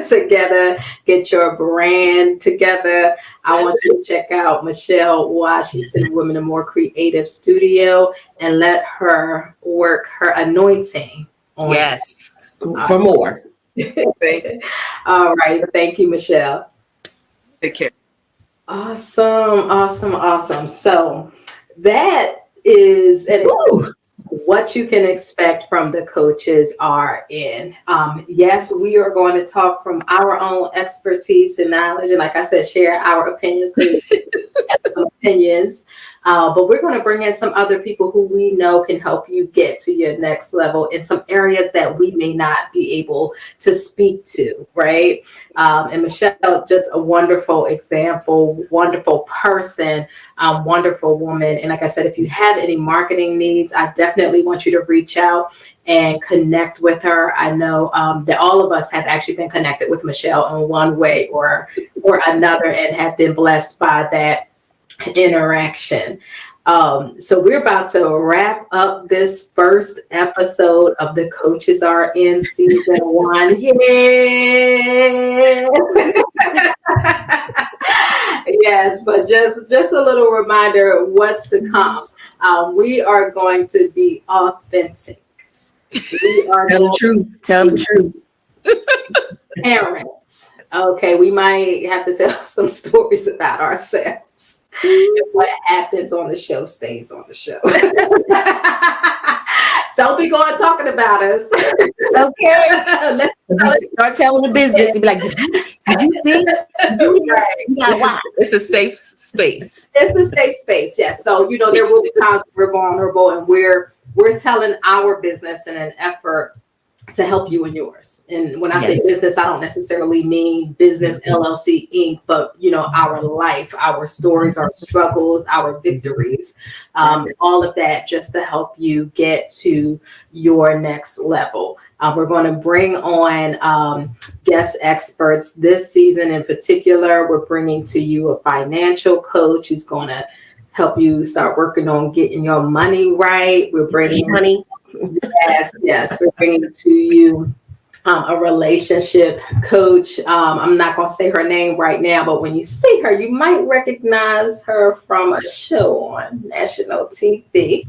together, get your brand together, I want you to check out Michelle Washington, Women of More Creative Studio, and let her work her anointing on yes for more. All right. Thank you, Michelle. Take care. Awesome. So that is what you can expect from the Coaches RN. Yes, we are going to talk from our own expertise and knowledge, and like I said, share our opinions. But we're going to bring in some other people who we know can help you get to your next level in some areas that we may not be able to speak to, right? And Michelle, just a wonderful example, wonderful person, wonderful woman. And like I said, if you have any marketing needs, I definitely want you to reach out and connect with her. I know that all of us have actually been connected with Michelle in one way or another and have been blessed by that interaction. So we're about to wrap up this first episode of the Coaches RN season 1. Yeah. Yes, but just a little reminder what's to come. We are going to be authentic. We are Tell the truth. Parents. Okay, we might have to tell some stories about ourselves. What happens on the show stays on the show. Don't be going talking about us. Okay. Let's start telling the business and be like, did you see? Did you hear? Right. It's a safe space. It's a safe space, yes. So, there will be times we're vulnerable and we're telling our business in an effort to help you and yours. And when I say business, I don't necessarily mean business LLC Inc., but our life, our stories, our struggles, our victories, all of that just to help you get to your next level. We're going to bring on guest experts this season. In particular, we're bringing to you a financial coach who's going to help you start working on getting your money right. We're bringing money. Yes. We're bringing to you a relationship coach. I'm not going to say her name right now, but when you see her, you might recognize her from a show on national TV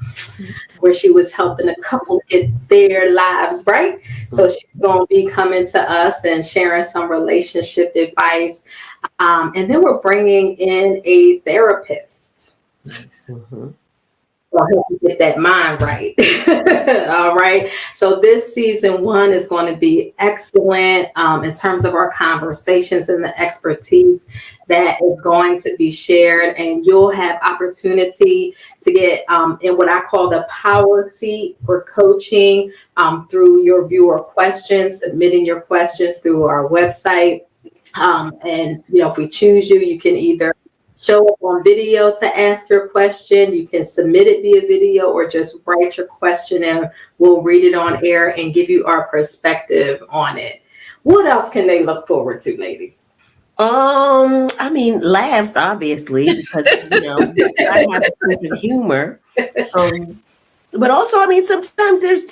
where she was helping a couple get their lives right. So she's going to be coming to us and sharing some relationship advice. And then we're bringing in a therapist. Nice. I'll help you get that mind right. All right. So this season 1 is going to be excellent in terms of our conversations and the expertise that is going to be shared. And you'll have opportunity to get in what I call the power seat for coaching through your viewer questions, submitting your questions through our website. And, if we choose you, you can either show up on video to ask your question. You can submit it via video or just write your question and we'll read it on air and give you our perspective on it. What else can they look forward to, ladies? I mean, laughs, obviously, because, I have a sense of humor. But also, I mean, sometimes there's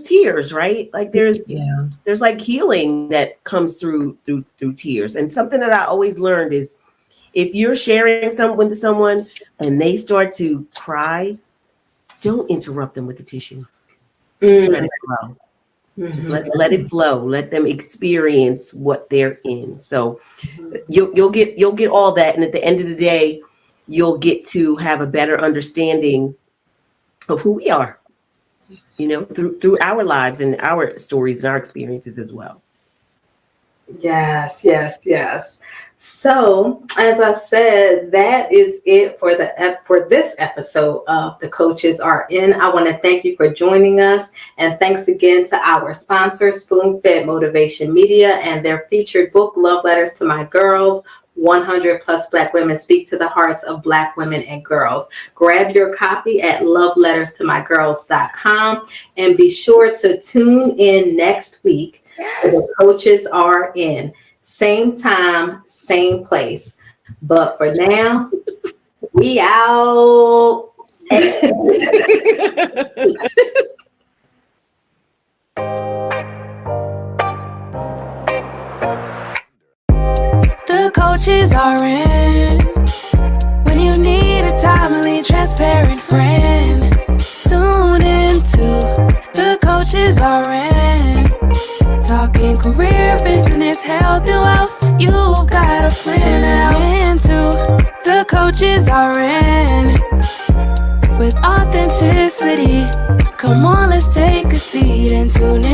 tears, right? Like there's like healing that comes through tears. And something that I always learned is, if you're sharing something with someone and they start to cry, don't interrupt them with the tissue. Just let it flow. Just let it flow. Let them experience what they're in. So you'll get all that, and at the end of the day, you'll get to have a better understanding of who we are. Through our lives and our stories and our experiences as well. Yes. So, as I said, that is it for this episode of The Coaches Are In. I want to thank you for joining us, and thanks again to our sponsor, Spoon Fed Motivation Media, and their featured book, Love Letters to My Girls. 100 plus Black women speak to the hearts of Black women and girls. Grab your copy at loveletterstomygirls.com and be sure to tune in next week. So The Coaches Are In. Same time, same place. But for now, we out. The coaches are in. When you need a timely, transparent friend, tune into The Coaches Are In. Talking career, business, health, and wealth. You've got a friend now. Into The Coaches Are In. With authenticity. Come on, let's take a seat and tune